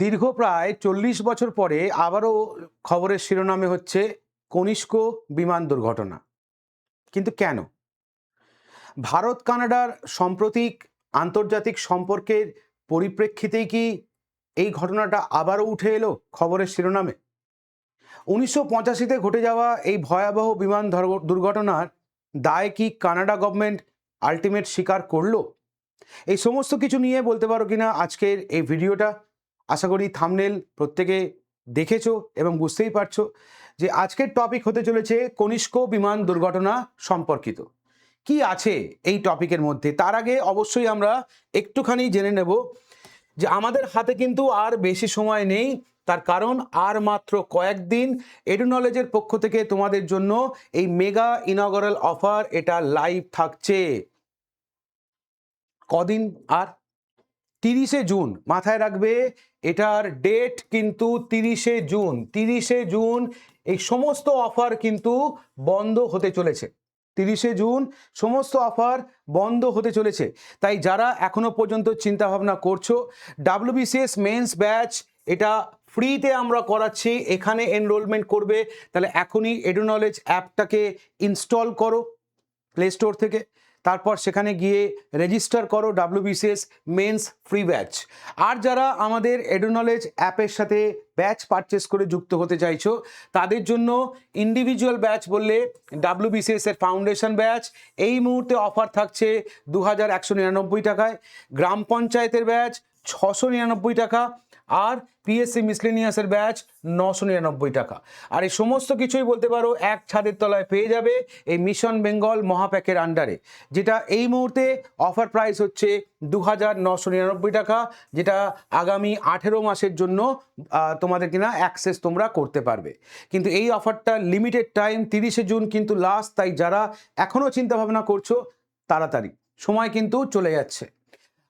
দীর্ঘ প্রায় ৪০ বছর পরে আবারও খবরের শিরোনামে হচ্ছে কনিষ্ক বিমান দুর্ঘটনা। কিন্তু কেন? ভারত কানাডার সাম্প্রতিক আন্তর্জাতিক সম্পর্কের পরিপ্রেক্ষিতেই কি এই ঘটনাটা আবারও উঠে এলো খবরের শিরোনামে? ১৯৮৫-তে ঘটে যাওয়া এই ভয়াবহ বিমান দুর্ঘটনার দায় কি কানাডা গভর্নমেন্ট আলটিমেট স্বীকার করলো? এই সমস্ত কিছু নিয়ে বলতে পারো কিনা আজকের এই ভিডিওটা। আশা করি থাম্বনেল প্রত্যেকে দেখেছো এবং বুঝতেই পারছো যে আজকের টপিক হতে চলেছে কনিষ্ক বিমান দুর্ঘটনা সম্পর্কিত। কি আছে এই টপিকের মধ্যে, তার আগে অবশ্যই আমরা একটুখানি জেনে নেব যে আমাদের হাতে কিন্তু আর বেশি সময় নেই। তার কারণ আর মাত্র কয়েকদিন এডু নলেজের পক্ষ থেকে তোমাদের জন্য এই মেগা ইনঅগারাল অফার এটা লাইভ থাকছে। কদিন আর? 30শে জুন, মাথায় রাখবে এটার ডেট কিন্তু 30শে জুন। 30শে জুন এই সমস্ত অফার কিন্তু বন্ধ হতে চলেছে। 30শে জুন সমস্ত অফার বন্ধ হতে চলেছে। তাই যারা এখনো পর্যন্ত চিন্তা ভাবনা করছো WBCS মেন্স ব্যাচ এটা ফ্রিতে আমরা করাচ্ছি, এখানে এনরোলমেন্ট করবে, তাহলে এখনই এডু নলেজ অ্যাপটাকে ইনস্টল করো প্লে স্টোর থেকে। তারপর সেখানে গিয়ে রেজিস্টার করো WBCS মেন্স ফ্রি ব্যাচ। আর যারা আমাদের এডু নলেজ অ্যাপের সাথে ব্যাচ পারচেস করে যুক্ত হতে চাইছো তাদের জন্য ইন্ডিভিজুয়াল ব্যাচ বললে WBCS এর ফাউন্ডেশন ব্যাচ এই মুহূর্তে অফার থাকছে 2199 টাকায়, গ্রাম পঞ্চায়েতের ব্যাচ 699 টাকা, আর PSC মিসলেনিয়াসের ব্যাচ 999 টাকা। আর এই সমস্ত কিছুই বলতে পারো এক ছাদের তলায় পেয়ে যাবে এই মিশন বেঙ্গল মহাপ্যাকের আন্ডারে, যেটা এই মুহূর্তে অফার প্রাইস হচ্ছে 2999 টাকা, যেটা আগামী 18 মাসের জন্য তোমাদের কিনা অ্যাক্সেস তোমরা করতে পারবে। কিন্তু এই অফারটা লিমিটেড টাইম, 30শে জুন কিন্তু লাস্ট। তাই যারা এখনও চিন্তা ভাবনা করছো তাড়াতাড়ি, সময় কিন্তু চলে যাচ্ছে।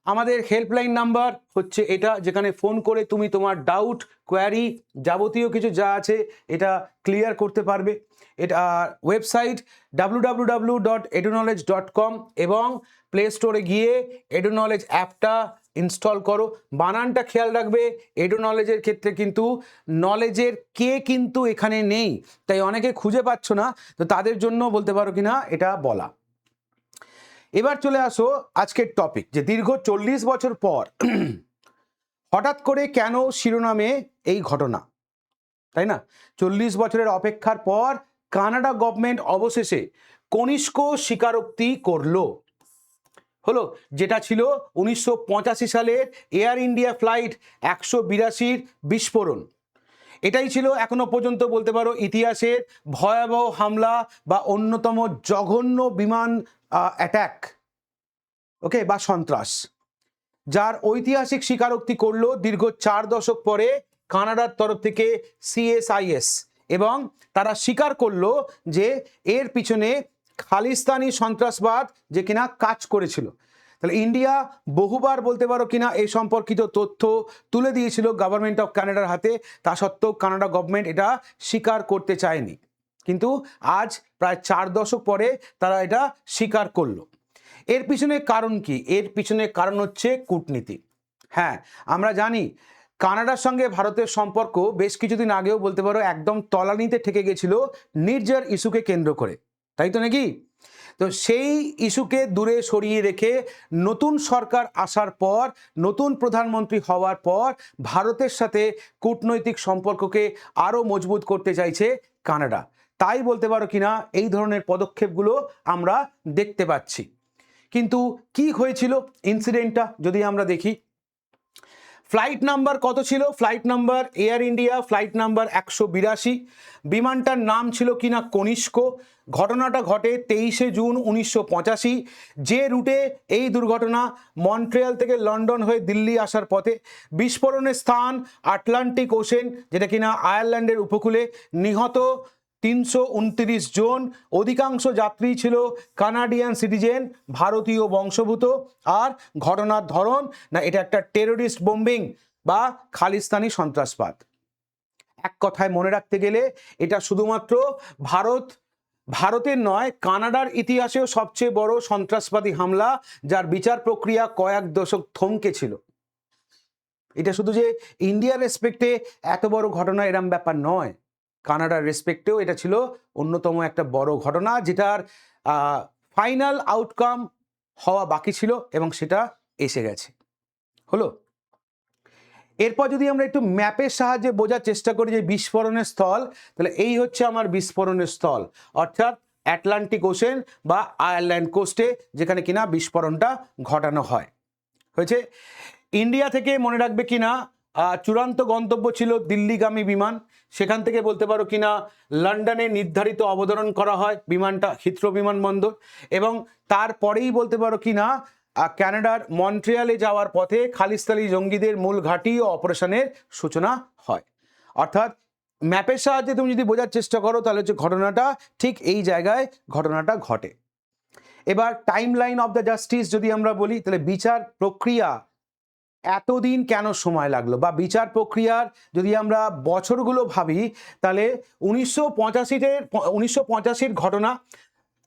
আমাদের হেল্পলাইন নাম্বার হচ্ছে এটা, যেখানে ফোন করে তুমি তোমার ডাউট, কোয়ারি, যাবতীয় কিছু যা আছে এটা ক্লিয়ার করতে পারবে। এটা ওয়েবসাইট www.eduknowledge.com এবং প্লে স্টোরে গিয়ে এডু নলেজ অ্যাপটা ইনস্টল করো। বানানটা খেয়াল রাখবে, এডু নলেজের ক্ষেত্রে কিন্তু নলেজের কে কিন্তু এখানে নেই, তাই অনেকে খুঁজে পাচ্ছ না, তো তাদের জন্য বলতে পারো কিনা এটা বলা। এবার চলে আসো আজকের টপিক, যে দীর্ঘ 40 বছর পর হঠাৎ করে কেন শিরোনামে এই ঘটনা, তাই না? 40 বছরের অপেক্ষার পর কানাডা গভর্নমেন্ট অবশেষে কনিষ্ক স্বীকারোক্তি করলো। হলো যেটা ছিল 1985 সালের এয়ার ইন্ডিয়া ফ্লাইট 182 বিস্ফোরণ। এটাই ছিল এখনো পর্যন্ত বলতে পারো ইতিহাসের ভয়াবহ হামলা বা অন্যতম জঘন্য বিমান অ্যাটাক, ওকে, বা সন্ত্রাস, যার ঐতিহাসিক স্বীকারোক্তি করলো দীর্ঘ 4 দশক পরে কানাডার তরফ থেকে CSIS, এবং তারা স্বীকার করলো যে এর পিছনে খালিস্তানি সন্ত্রাসবাদ যে কিনা কাজ করেছিল। তাহলে ইন্ডিয়া বহুবার বলতে পারো কিনা এই সম্পর্কিত তথ্য তুলে দিয়েছিল গভর্নমেন্ট অফ কানাডার হাতে, তা সত্ত্বেও কানাডা গভর্নমেন্ট এটা স্বীকার করতে চায়নি। কিন্তু আজ প্রায় 4 দশক পরে তারা এটা স্বীকার করলো। এর পিছনে কারণ কি? এর পিছনে কারণ হচ্ছে কূটনীতি। হ্যাঁ, আমরা জানি কানাডার সঙ্গে ভারতের সম্পর্ক বেশ কিছুদিন আগেও বলতে পারো একদম তলানিতে ঠেকে গেছিল নির্ঝর ইস্যুকে কেন্দ্র করে, তাই তো নাকি? তো সেই ইস্যুকে দূরে সরিয়ে রেখে নতুন সরকার আসার পর, নতুন প্রধানমন্ত্রী হওয়ার পর ভারতের সাথে কূটনৈতিক সম্পর্ককে আরও মজবুত করতে চাইছে কানাডা। তাই বলতে পারো কিনা এই ধরনের পদক্ষেপগুলো আমরা দেখতে পাচ্ছি। কিন্তু কি হয়েছিল ইনসিডেন্টটা যদি আমরা দেখি, ফ্লাইট নাম্বার কত ছিল? Flight number air India flight number 182। বিমানটার নাম ছিল কিনা কনিষ্ক। ঘটনাটা ঘটে 23শে জুন 1985। যে রুটে এই দুর্ঘটনা, মন্ট্রিয়াল থেকে লন্ডন হয়ে দিল্লি আসার পথে। বিস্ফোরণের স্থান আটলান্টিক ওশেন, যেটা কিনা আয়ারল্যান্ডের উপকূলে। নিহত 329 জন, অধিকাংশ যাত্রী ছিল কানাডিয়ান সিটিজেন, ভারতীয় বংশোদ্ভূত। আর ঘটনার ধরন না, এটা একটা টেররিস্ট বোম্বিং বা খালিস্তানি সন্ত্রাসবাদ। এক কথায় মনে রাখতে গেলে এটা শুধুমাত্র ভারতের নয়, কানাডার ইতিহাসেও সবচেয়ে বড় সন্ত্রাসবাদী হামলা, যার বিচার প্রক্রিয়া কয়েক দশক থমকে ছিল। এটা শুধু যে ইন্ডিয়ার রেসপেক্টে এত বড় ঘটনা এরম ব্যাপার নয়, কানাডার রেসপেক্টেও এটা ছিল অন্যতম একটা বড় ঘটনা, যেটার ফাইনাল আউটকাম হওয়া বাকি ছিল এবং সেটা এসে গেছে। হলো, এরপর যদি আমরা একটু ম্যাপের সাহায্যে বোঝার চেষ্টা করি যে বিস্ফোরণের স্থল, তাহলে এই হচ্ছে আমার বিস্ফোরণের স্থল, অর্থাৎ আটলান্টিক ওশেন বা আয়ারল্যান্ড কোস্টে, যেখানে কিনা বিস্ফোরণটা ঘটানো হয়। হয়েছে, ইন্ডিয়া থেকে মনে রাখবে কিনা চূড়ান্ত গন্তব্য ছিল দিল্লিগামী বিমান, সেখান থেকে বলতে পারো কিনা লন্ডনে নির্ধারিত অবতরণ করা হয় বিমানটা হিথ্রো বিমানবন্দর, এবং তারপরেই বলতে পারো কিনা কানাডার মন্ট্রিয়ালে যাওয়ার পথে খালিস্তানি জঙ্গিদের মূল ঘাঁটি ও অপারেশনের সূচনা হয়। অর্থাৎ ম্যাপের সাহায্যে তুমি যদি বোঝার চেষ্টা করো তাহলে হচ্ছে ঘটনাটা ঠিক এই জায়গায় ঘটনাটা ঘটে। এবার time line of the justice যদি আমরা বলি, তাহলে বিচার প্রক্রিয়া এতদিন কেন সময় লাগলো, বা বিচার প্রক্রিয়ার যদি আমরা বছরগুলো ভাবি, তাহলে 1985-র ঘটনা,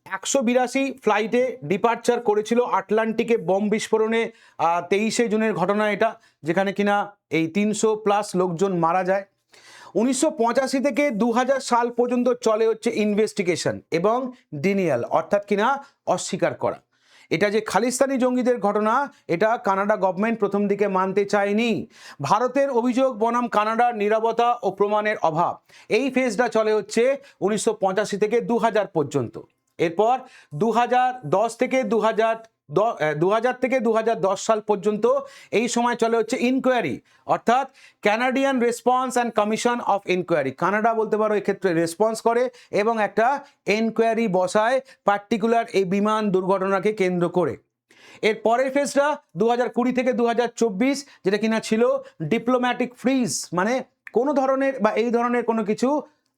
182 ফ্লাইটে ডিপার্চার করেছিল আটলান্টিকে বম বিস্ফোরণে, 23শে জুনের ঘটনা এটা, যেখানে কিনা এই 300+ লোকজন মারা যায়। 1985 থেকে 2000 সাল পর্যন্ত চলে হচ্ছে ইনভেস্টিগেশন এবং ডিনিয়াল, অর্থাৎ কিনা অস্বীকার করা। এটা যে খালিস্তানি জঙ্গিদের ঘটনা, এটা কানাডা গভর্নমেন্ট প্রথম দিকে মানতে চায়নি। ভারতের অভিযোগ বনাম কানাডার নীরবতা ও প্রমাণের অভাব, এই ফেজটা চলে হচ্ছে 1985 থেকে 2000 পর্যন্ত। এরপর 2010 থেকে 2010 সাল পর্যন্ত এই সময় চলে হচ্ছে ইনকোয়ারি, অর্থাৎ Canadian response and commission of inquiry. Canada বলতে পারো এক্ষেত্রে রেসপন্স করে এবং একটা এনকোয়ারি বসায় পার্টিকুলার এই বিমান দুর্ঘটনাকে কেন্দ্র করে। এর পরের ফেজটা 2020 থেকে 2024, যেটা কিনা ছিল ডিপ্লোম্যাটিক ফ্রিজ, মানে কোনো ধরনের বা এই ধরনের কোনো কিছু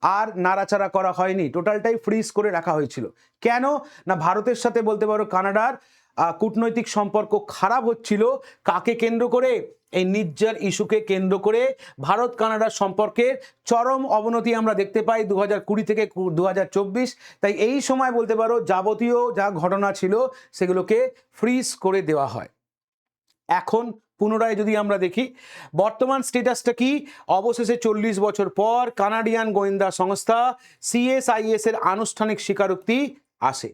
আর নাড়াচাড়া করা হয়নি, টোটালটাই ফ্রিজ করে রাখা হয়েছিল। কেন না, ভারতের সাথে বলতে পারো কানাডার কূটনৈতিক সম্পর্ক খারাপ হচ্ছিল। কাকে কেন্দ্র করে? এই নিজ্জার ইস্যুকে কেন্দ্র করে ভারত কানাডার সম্পর্কের চরম অবনতি আমরা দেখতে পাই 2020 থেকে 2024। তাই এই সময় বলতে পারো যাবতীয় যা ঘটনা ছিল সেগুলোকে ফ্রিজ করে দেওয়া হয়। এখন পুনরায় যদি আমরা দেখি বর্তমান স্ট্যাটাসটা কি, অবশেষে 40 বছর পর কানাডিয়ান গোয়েন্দা সংস্থা CSIS এর আনুষ্ঠানিক স্বীকারোক্তি আসে।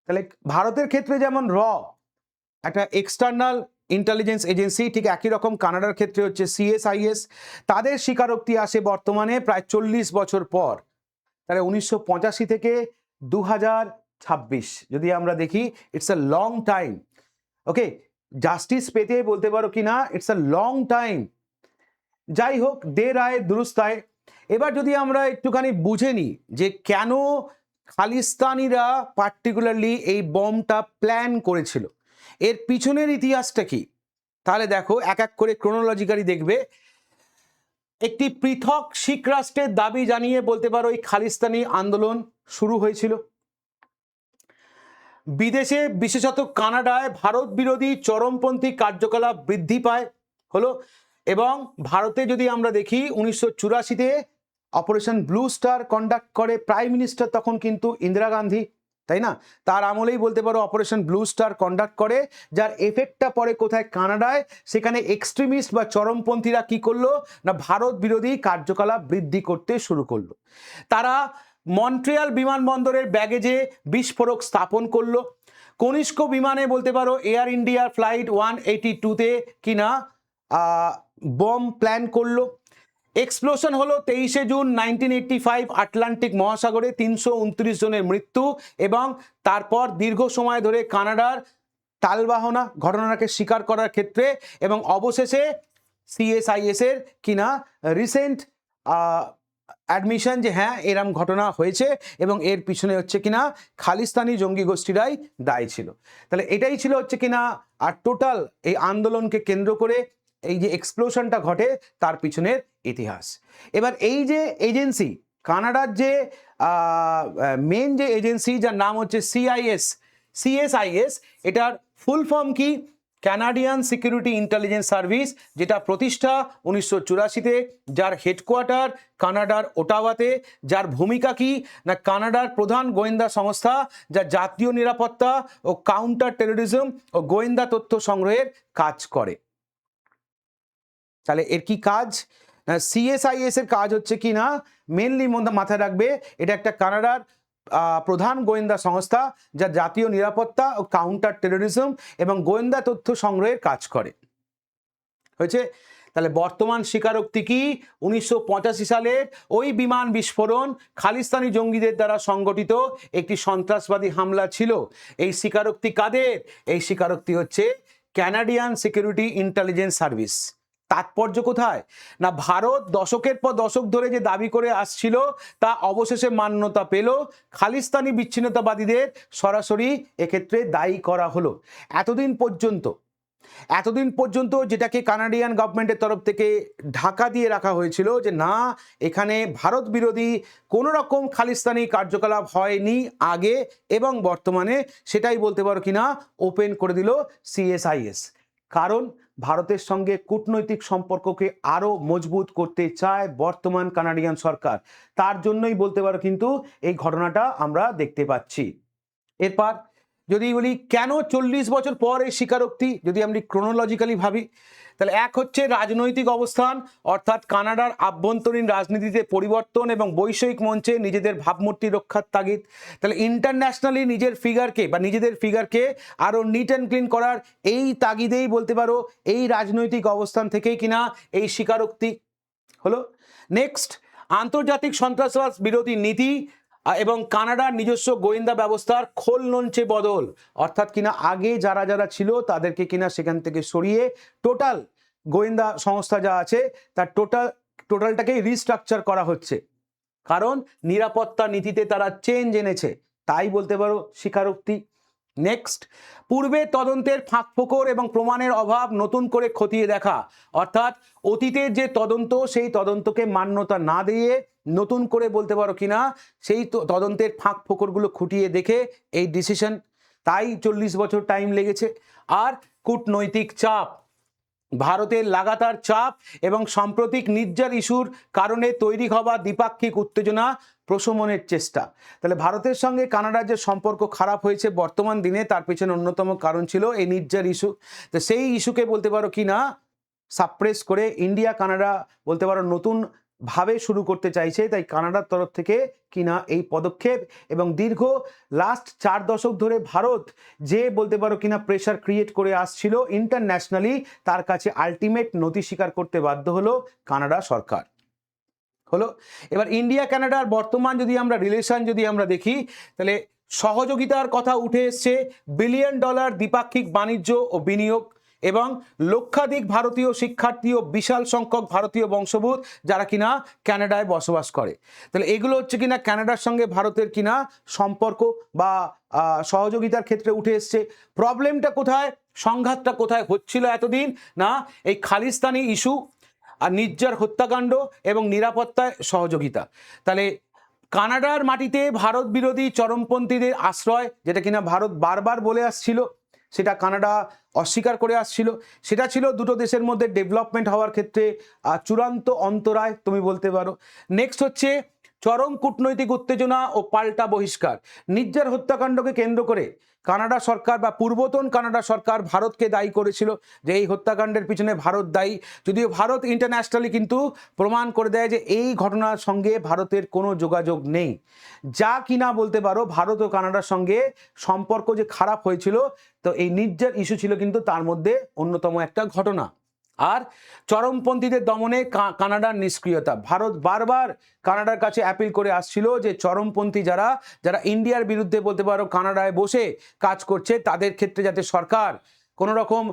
তাহলে ভারতের ক্ষেত্রে যেমন একটা এক্সটার্নাল ইন্টেলিজেন্স এজেন্সি, ঠিক একই রকম কানাডার ক্ষেত্রে হচ্ছে CSIS, তাদের স্বীকারোক্তি আসে বর্তমানে প্রায় 40 বছর পর। তাহলে 1985 থেকে 2026 যদি আমরা দেখি, it's a long time. Okay, justice পেতে বলতে পারো কিনা ইটস আ লং টাইম। যাই হোক, দের আয়ে দুরুস্ত আয়ে। এবার যদি আমরা একটুখানি বুঝে নিই যে কেন খালিস্তানিরা পার্টিকুলারলি এই বমটা প্ল্যান করেছিল, এর পিছনের ইতিহাসটা কি, তাহলে দেখো এক এক করে ক্রোনোলজিক্যালি দেখবে। একটি পৃথক শিখ রাষ্ট্রের দাবি জানিয়ে বলতে পারো এই খালিস্তানি আন্দোলন শুরু হয়েছিল। বিদেশে বিশেষত কানাডায় ভারত বিরোধী চরমপন্থী কার্যকলাপ বৃদ্ধি পায় হলো, এবং ভারতে যদি আমরা দেখি 1984-তে অপারেশন ব্লু স্টার কন্ডাক্ট করে প্রাইম মিনিস্টার তখন কিন্তু ইন্দিরা গান্ধী, তাই না? তার আমলেই বলতে পারো অপারেশন ব্লু স্টার কন্ডাক্ট করে, যার এফেক্টটা পড়ে কোথায়? কানাডায়। সেখানে এক্সট্রিমিস্ট বা চরমপন্থীরা কি করলো না, ভারত বিরোধী কার্যকলাপ বৃদ্ধি করতে শুরু করলো। তারা মন্ট্রিয়াল বিমানবন্দরের ব্যাগেজে বিস্ফোরক স্থাপন করলো। কনিষ্ক বিমানে বলতে পারো এয়ার ইন্ডিয়ার ফ্লাইট 182-তে কিনা বম প্ল্যান করলো। এক্সপ্লোশন হলো 23শে জুন 1985 আটলান্টিক মহাসাগরে, 329 জনের মৃত্যু, এবং তারপর দীর্ঘ সময় ধরে কানাডার তালবাহনা ঘটনাকে স্বীকার করার ক্ষেত্রে, এবং অবশেষে CSIS এর কিনা রিসেন্ট অ্যাডমিশন যে হ্যাঁ এরম ঘটনা হয়েছে এবং এর পিছনে হচ্ছে কিনা খালিস্তানি জঙ্গি গোষ্ঠীরাই দায়ী ছিল। তাহলে এটাই ছিল হচ্ছে কিনা আর টোটাল এই আন্দোলনকে কেন্দ্র করে এই যে এক্সপ্লোশনটা ঘটে তার পিছনের ইতিহাস। এবার এই যে এজেন্সি, কানাডার যে মেন যে এজেন্সি যার নাম হচ্ছে CSIS, এটার ফুল ফর্ম কি? কানাডিয়ান সিকিউরিটি ইন্টেলিজেন্স সার্ভিস, যেটা প্রতিষ্ঠা 1984-তে, যার হেডকোয়ার্টার কানাডার ওটাওয়াতে, যার ভূমিকা কি না কানাডার প্রধান গোয়েন্দা সংস্থা, যা জাতীয় নিরাপত্তা ও কাউন্টার টেরোরিজম ও গোয়েন্দা তথ্য সংগ্রহের কাজ করে। তাহলে এর কি কাজ? সিএসআইএস এর কাজ হচ্ছে কি না, মেনলি মাথায় রাখবে এটা একটা কানাডার প্রধান গোয়েন্দা সংস্থা যা জাতীয় নিরাপত্তা ও কাউন্টার টেরোরিজম এবং গোয়েন্দা তথ্য সংগ্রহের কাজ করে। হয়েছে? তাহলে বর্তমান স্বীকারোক্তি কি? 1985 সালের ওই বিমান বিস্ফোরণ খালিস্তানি জঙ্গিদের দ্বারা সংগঠিত একটি সন্ত্রাসবাদী হামলা ছিল। এই স্বীকারোক্তি কাদের? এই স্বীকারোক্তি হচ্ছে ক্যানাডিয়ান সিকিউরিটি ইন্টেলিজেন্স সার্ভিস। তাৎপর্য কোথায়? না, ভারত দশকের পর দশক ধরে যে দাবি করে আসছিল তা অবশেষে মান্যতা পেল। খালিস্তানি বিচ্ছিন্নতাবাদীদের সরাসরি এক্ষেত্রে দায়ী করা হলো। এতদিন পর্যন্ত যেটাকে কানাডিয়ান গভর্নমেন্টের তরফ থেকে ঢাকা দিয়ে রাখা হয়েছিল যে না, এখানে ভারত বিরোধী কোনো রকম খালিস্তানি কার্যকলাপ হয়নি আগে এবং বর্তমানে, সেটাই বলতে পারো কিনা ওপেন করে দিল সিএসআইএস। কারণ ভারতের সঙ্গে কূটনৈতিক সম্পর্ককে আরও মজবুত করতে চায় বর্তমান কানাডিয়ান সরকার। তার জন্যই বলতে পারো কিন্তু এই ঘটনাটা আমরা দেখতে পাচ্ছি। এরপর যদি বলি কেন 40 বছর পর এই স্বীকারোক্তি, যদি আমরা ক্রোনোলজিক্যালি ভাবি, তাহলে এক হচ্ছে রাজনৈতিক অবস্থান, অর্থাৎ কানাডার আভ্যন্তরীণ রাজনীতিতে পরিবর্তন এবং বৈষয়িক মঞ্চে নিজেদের ভাবমূর্তি রক্ষার তাগিদ। তাহলে ইন্টারন্যাশনালি নিজেদের ফিগারকে আরও নিট অ্যান্ড ক্লিন করার এই তাগিদেই বলতে পারো এই রাজনৈতিক অবস্থান থেকেই কিনা এই স্বীকারোক্তি হলো। নেক্সট, আন্তর্জাতিক সন্ত্রাসবাদ বিরোধী নীতি এবং কানাডার নিজস্ব গোয়েন্দা ব্যবস্থার খোল নঞ্চে বদল, অর্থাৎ কিনা আগে যারা ছিল তাদেরকে কিনা সেখান থেকে সরিয়ে টোটাল গোয়েন্দা সংস্থা যা আছে তার টোটালটাকেই রিস্ট্রাকচার করা হচ্ছে। কারণ নিরাপত্তা নীতিতে তারা চেঞ্জ এনেছে, তাই বলতে পারো স্বীকারোক্তি। নেক্সট, পূর্বে তদন্তের ফাঁকফোকর এবং প্রমাণের অভাব নতুন করে খতিয়ে দেখা, অর্থাৎ অতীতের যে তদন্ত সেই তদন্তকে মান্যতা না দিয়ে নতুন করে বলতে পারো কিনা সেই তদন্তের ফাঁকফোকরগুলো খুঁটিয়ে দেখে এই ডিসিশন, তাই 40 বছর টাইম লেগেছে। আর কূটনৈতিক চাপ, ভারতের লাগাতার চাপ এবং সাম্প্রতিক নির্যার ইস্যুর কারণে তৈরি হওয়া দ্বিপাক্ষিক উত্তেজনা প্রশমনের চেষ্টা। তাহলে ভারতের সঙ্গে কানাডার যে সম্পর্ক খারাপ হয়েছে বর্তমান দিনে, তার পেছনে অন্যতম কারণ ছিল এই নির্যার ইস্যু। তো সেই ইস্যুকে বলতে পারো কিনা সাপ্রেস করে ইন্ডিয়া কানাডা বলতে পারো নতুন ভাবে শুরু করতে চাইছে, তাই কানাডার তরফ থেকে কিনা এই পদক্ষেপ। এবং দীর্ঘ লাস্ট 4 দশক ধরে ভারত যে বলতে পারো কিনা প্রেশার ক্রিয়েট করে আসছিল ইন্টারন্যাশনালি, তার কাছে আলটিমেট নথি স্বীকার করতে বাধ্য হলো কানাডা সরকার। হলো। এবার ইন্ডিয়া কানাডার বর্তমান যদি আমরা রিলেশন যদি আমরা দেখি, তাহলে সহযোগিতার কথা উঠে এসছে, $1 বিলিয়ন দ্বিপাক্ষিক বাণিজ্য ও বিনিয়োগ এবং লক্ষাধিক ভারতীয় শিক্ষার্থী ও বিশাল সংখ্যক ভারতীয় বংশোদ্ভূত যারা কিনা কানাডায় বসবাস করে। তাহলে এগুলো হচ্ছে কিনা কানাডার সঙ্গে ভারতের কিনা সম্পর্ক বা সহযোগিতার ক্ষেত্রে উঠে এসছে। প্রবলেমটা কোথায়, সংঘাতটা কোথায় হচ্ছিল এতদিন? না, এই খালিস্তানি ইস্যু আর নির্যার হত্যাকাণ্ড এবং নিরাপত্তায় সহযোগিতা। তাহলে কানাডার মাটিতে ভারত বিরোধী চরমপন্থীদের আশ্রয়, যেটা কিনা ভারত বারবার বলে আসছিল, সেটা কানাডা অস্বীকার করে আসছিল, সেটা ছিল দুটো দেশের মধ্যে ডেভেলপমেন্ট হওয়ার ক্ষেত্রে চূড়ান্ত অন্তরায় তুমি বলতে পারো। নেক্সট হচ্ছে চরম কূটনৈতিক উত্তেজনা ও পাল্টা বহিষ্কার। নির্যার হত্যাকাণ্ডকে কেন্দ্র করে কানাডা সরকার বা পূর্বতন কানাডা সরকার ভারতকে দায়ী করেছিল যে এই হত্যাকাণ্ডের পিছনে ভারত দায়ী, যদিও ভারত ইন্টারন্যাশনালি কিন্তু প্রমাণ করে দেয় যে এই ঘটনার সঙ্গে ভারতের কোনো যোগাযোগ নেই। যা কিনা বলতে পারো ভারত ও কানাডার সঙ্গে সম্পর্ক যে খারাপ হয়েছিল, তো এই নির্যার ইস্যু ছিল কিন্তু তার মধ্যে অন্যতম একটা ঘটনা। আর চরমপন্থীদের দমনে কানাডার নিষ্ক্রিয়তা, ভারত বারবার কানাডার কাছে অ্যাপিল করে আসছিল যে চরমপন্থী যারা ইন্ডিয়ার বিরুদ্ধে বলতে পারো কানাডায় বসে কাজ করছে তাদের ক্ষেত্রে যাতে সরকার কোনো রকম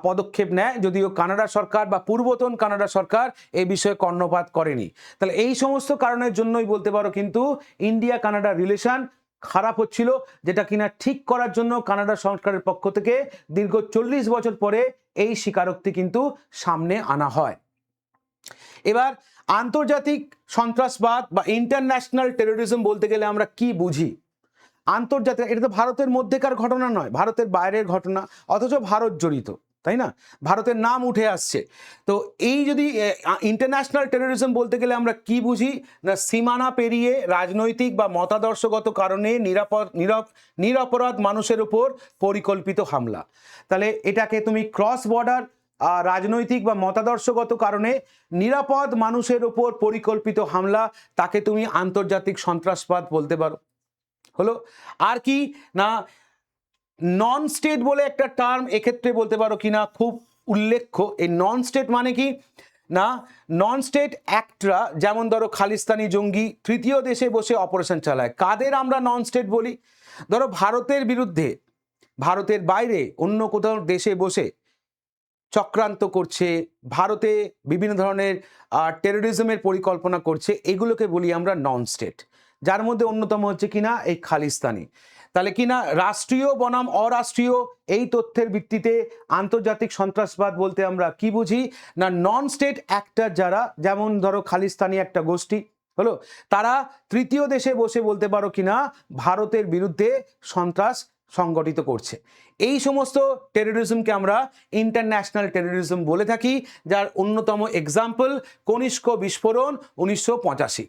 পদক্ষেপ নেয়, যদিও কানাডা সরকার বা পূর্বতন কানাডা সরকার এই বিষয়ে কর্ণপাত করেনি। তাহলে এই সমস্ত কারণের জন্যই বলতে পারো কিন্তু ইন্ডিয়া কানাডা রিলেশন খারাপ হচ্ছিল, যেটা কিনা ঠিক করার জন্য কানাডা সরকারের পক্ষ থেকে দীর্ঘ 40 বছর পরে এই স্বীকারোক্তি কিন্তু সামনে আনা হয়। এবার আন্তর্জাতিক সন্ত্রাসবাদ বা ইন্টারন্যাশনাল টেরোরিজম বলতে গেলে আমরা কি বুঝি? আন্তর্জাতিক, এটা তো ভারতের মধ্যেকার ঘটনা নয়, ভারতের বাইরের ঘটনা, অথচ ভারত জড়িত, তাই না? ভারতের নাম উঠে আসছে। তো এই যদি ইন্টারন্যাশনাল টেরোরিজম বলতে গেলে আমরা কি বুঝি? না, সীমানা পেরিয়ে রাজনৈতিক বা মতাদর্শগত কারণে নিরপরাধ মানুষের উপর পরিকল্পিত হামলা। তাহলে এটাকে তুমি ক্রস বর্ডার রাজনৈতিক বা মতাদর্শগত কারণে নিরাপদ মানুষের ওপর পরিকল্পিত হামলা, তাকে তুমি আন্তর্জাতিক সন্ত্রাসবাদ বলতে পারো। হলো। আর কি না, নন স্টেট বলে একটা টার্ম এক্ষেত্রে বলতে পারো কিনা খুব উল্লেখ্য। এই নন স্টেট মানে কি না, নন স্টেট অ্যাক্টরা, যেমন ধরো খালিস্তানি জঙ্গি তৃতীয় দেশে বসে অপারেশন চালায়, কাদের আমরা নন স্টেট বলি? ধরো ভারতের বিরুদ্ধে, ভারতের বাইরে অন্য কোথাও দেশে বসে চক্রান্ত করছে, ভারতে বিভিন্ন ধরনের টেরোরিজমের পরিকল্পনা করছে, এগুলোকে বলি আমরা নন স্টেট, যার মধ্যে অন্যতম হচ্ছে কিনা এই খালিস্তানি। তাহলে কিনা রাষ্ট্রীয় বনাম অরাষ্ট্রীয় এই তথ্যের ভিত্তিতে আন্তর্জাতিক সন্ত্রাসবাদ বলতে আমরা কি বুঝি না, নন স্টেট অ্যাক্টর যারা, যেমন ধরো খালিস্তানি একটা গোষ্ঠী হলো, তারা তৃতীয় দেশে বসে বলতে পারো কিনা ভারতের বিরুদ্ধে সন্ত্রাস সংগঠিত করছে। এই সমস্ত টেরোরিজমকে আমরা ইন্টারন্যাশনাল টেরোরিজম বলে থাকি, যার অন্যতম এক্সাম্পল কনিষ্ক বিস্ফোরণ 1985,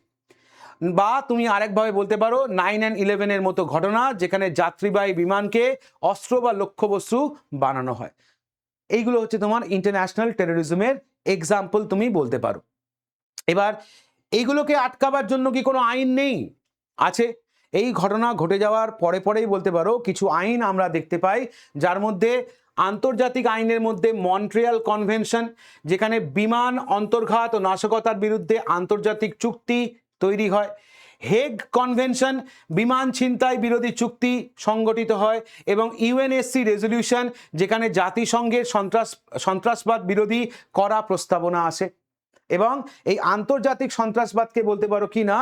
বা তুমি আরেকভাবে বলতে পারো 9/11 মতো ঘটনা, যেখানে যাত্রীবাহী বিমানকে অস্ত্র বা লক্ষ্যবস্তু বানানো হয়। এইগুলো হচ্ছে তোমার ইন্টারন্যাশনাল টেরোরিজমের এক্সাম্পল তুমি বলতে পারো। এবার এইগুলোকে আটকাবার জন্য কি কোনো আইন নেই? আছে। এই ঘটনা ঘটে যাওয়ার পরে পরেই বলতে পারো কিছু আইন আমরা দেখতে পাই, যার মধ্যে আন্তর্জাতিক আইনের মধ্যে মন্ট্রিয়াল কনভেনশন, যেখানে বিমান অন্তর্ঘাত ও নাশকতার বিরুদ্ধে আন্তর্জাতিক চুক্তি তৈরি হয়। হেগ কনভেনশন, বিমান ছিনতাই বিরোধী চুক্তি সংগঠিত হয়। এবং ইউএনএসসি রেজলিউশন, যেখানে জাতিসংঘের সন্ত্রাসবাদ বিরোধী কড়া প্রস্তাবনা আসে। এবং এই আন্তর্জাতিক সন্ত্রাসবাদকে বলতে পারো কি না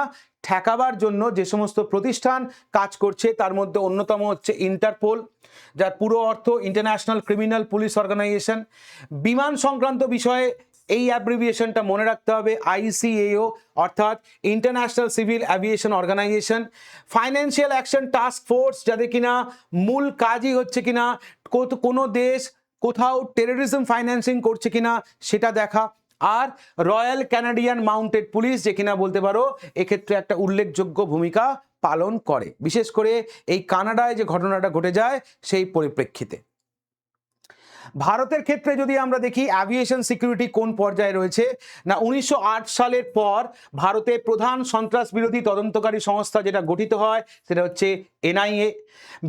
ঠেকাবার জন্য যে সমস্ত প্রতিষ্ঠান কাজ করছে, তার মধ্যে অন্যতম হচ্ছে ইন্টারপোল, যার পুরো অর্থ ইন্টারন্যাশনাল ক্রিমিনাল পুলিশ অর্গানাইজেশন। বিমান সংক্রান্ত বিষয়ে এই অ্যাব্রিভিয়েশনটা মনে রাখতে হবে, ICAO, অর্থাৎ international civil aviation organisation. Financial action task force, যাদের কিনা মূল কাজই হচ্ছে কিনা কোনো দেশ কোথাও টেরোরিজম ফাইন্যান্সিং করছে কিনা সেটা দেখা। আর রয়্যাল ক্যানাডিয়ান মাউন্টেড পুলিশ, যে কিনা বলতে পারো এক্ষেত্রে একটা উল্লেখযোগ্য ভূমিকা পালন করে, বিশেষ করে এই কানাডায় যে ঘটনাটা ঘটে যায় সেই পরিপ্রেক্ষিতে। ভারতের ক্ষেত্রে যদি আমরা দেখি অ্যাভিয়েশন সিকিউরিটি কোন পর্যায়ে রয়েছে না, 1908 সালের পর ভারতে প্রধান সন্ত্রাস বিরোধী তদন্তকারী সংস্থা যেটা গঠিত হয় সেটা হচ্ছে NIA।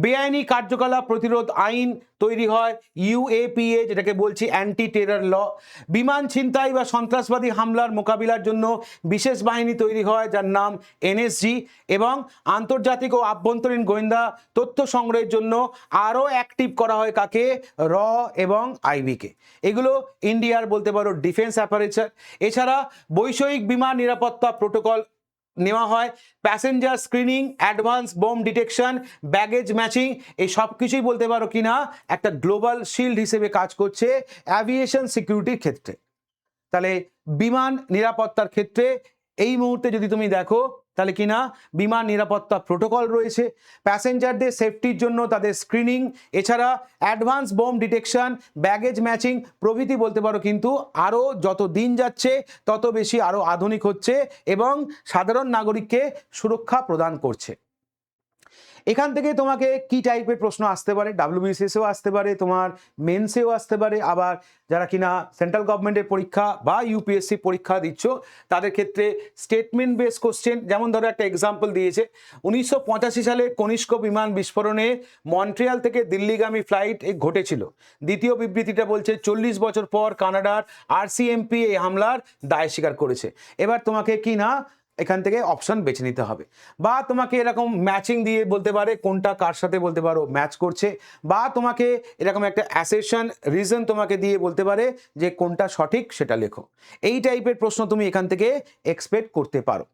বেআইনি কার্যকলাপ প্রতিরোধ আইন তৈরি হয়, UAPA, যেটাকে বলছি অ্যান্টি টেরর ল। বিমান ছিনতাই বা সন্ত্রাসবাদী হামলার মোকাবিলার জন্য বিশেষ বাহিনী তৈরি হয়, যার নাম NSG। এবং আন্তর্জাতিক ও আভ্যন্তরীণ গোয়েন্দা তথ্য সংগ্রহের জন্য আরও অ্যাক্টিভ করা হয় কাকে, র এবং আইবিকে। এগুলো ইন্ডিয়ার বলতে পারো ডিফেন্স অ্যাপারেচার। এছাড়া বৈষয়িক বিমান নিরাপত্তা প্রোটোকল নেওয়া হয়, passenger screening, advance bomb detection, baggage matching, এই সব কিছুই বলতে পারো কিনা একটা গ্লোবাল শিল্ড হিসেবে কাজ করছে অ্যাভিয়েশন সিকিউরিটির ক্ষেত্রে। তাহলে বিমান নিরাপত্তার ক্ষেত্রে এই মুহূর্তে যদি তুমি দেখো তাহলে কিনা বিমান নিরাপত্তা প্রোটোকল রয়েছে, প্যাসেঞ্জারদের সেফটির জন্য তাদের স্ক্রিনিং, এছাড়া advance bomb detection, baggage matching প্রভৃতি বলতে পারো কিন্তু আরও যত দিন যাচ্ছে তত বেশি আরও আধুনিক হচ্ছে এবং সাধারণ নাগরিককে সুরক্ষা প্রদান করছে। এখান থেকে তোমাকে কি টাইপের প্রশ্ন আসতে পারে, WBCSও আসতে পারে, তোমার মেন্সেও আসতে পারে, আবার যারা কিনা সেন্ট্রাল গভর্নমেন্টের পরীক্ষা বা UPSC পরীক্ষা দিচ্ছ তাদের ক্ষেত্রে স্টেটমেন্ট বেস কোশ্চেন। যেমন ধরো একটা এক্সাম্পল দিয়েছে, 1985 সালে কনিষ্ক বিমান বিস্ফোরণে মন্ট্রিয়াল থেকে দিল্লিগামী ফ্লাইট ঘটেছিল। দ্বিতীয় বিবৃতিটা বলছে 40 বছর পর কানাডার RCMP এই হামলার দায় স্বীকার করেছে। এবার তোমাকে কি না এখান থেকে অপশন বেছে নিতে হবে, বা তোমাকে এরকম ম্যাচিং দিয়ে বলতে পারে কোনটা কার সাথে বলতে পারো ম্যাচ করছে, বা তোমাকে এরকম একটা অ্যাসেশন রিজন তোমাকে দিয়ে বলতে পারে যে কোনটা সঠিক সেটা লেখো। এই টাইপের প্রশ্ন তুমি এখান থেকে এক্সপেক্ট করতে পারো।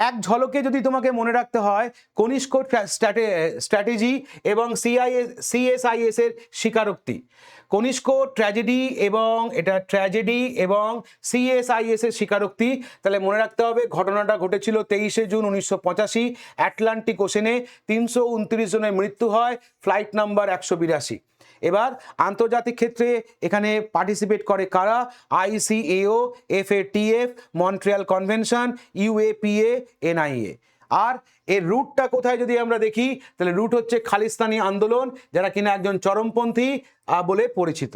এক ঝলকে যদি তোমাকে মনে রাখতে হয় কনিষ্ক স্ট্র্যাটেজি এবং CSIS এর স্বীকারোক্তি, কনিষ্ক ট্র্যাজেডি এবং এটা ট্র্যাজেডি এবং CSIS এর স্বীকারোক্তি, তাহলে মনে রাখতে হবে ঘটনাটা ঘটেছিল 23শে জুন 1985, আটলান্টিক ওশেনে 329 জনের মৃত্যু হয়, ফ্লাইট নাম্বার 182। এবার আন্তর্জাতিক ক্ষেত্রে এখানে পার্টিসিপেট করে কারা, ICAO, FATF, Montreal convention, UAPA, NIA। আর এর রুটটা কোথায় যদি আমরা দেখি তাহলে রুট হচ্ছে খালিস্তানি আন্দোলন, যারা কিনা একজন চরমপন্থী বলে পরিচিত।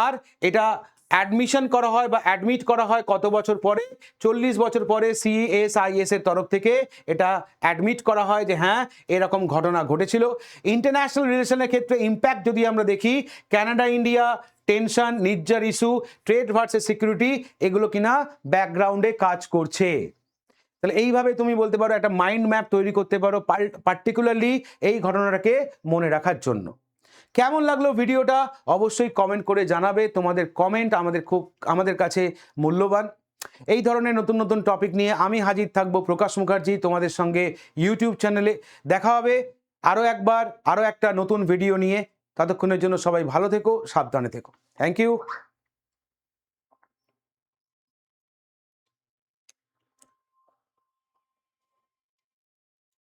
আর এটা অ্যাডমিশন করা হয় বা অ্যাডমিট করা হয় কত বছর পরে? 40 বছর পরে CSIS এর তরফ থেকে এটা অ্যাডমিট করা হয় যে হ্যাঁ এরকম ঘটনা ঘটেছিল। ইন্টারন্যাশনাল রিলেশনের ক্ষেত্রে ইম্প্যাক্ট যদি আমরা দেখি, কানাডা ইন্ডিয়া টেনশন, নির্জার ইস্যু, ট্রেড ভার্সেস সিকিউরিটি, এগুলো কিনা ব্যাকগ্রাউন্ডে কাজ করছে। তাহলে এইভাবে তুমি বলতে পারো একটা মাইন্ড ম্যাপ তৈরি করতে পারো পার্টিকুলারলি এই ঘটনাটাকে মনে রাখার জন্য। কেমন লাগলো ভিডিওটা অবশ্যই কমেন্ট করে জানাবে। তোমাদের কমেন্ট আমাদের কাছে মূল্যবান। এই ধরনের নতুন নতুন টপিক নিয়ে আমি হাজির থাকবো, প্রকাশ মুখার্জি, তোমাদের সঙ্গে ইউটিউব চ্যানেলে। দেখা হবে আরও একটা নতুন ভিডিও নিয়ে। ততক্ষণের জন্য সবাই ভালো থেকো, সাবধানে থেকো। Thank you.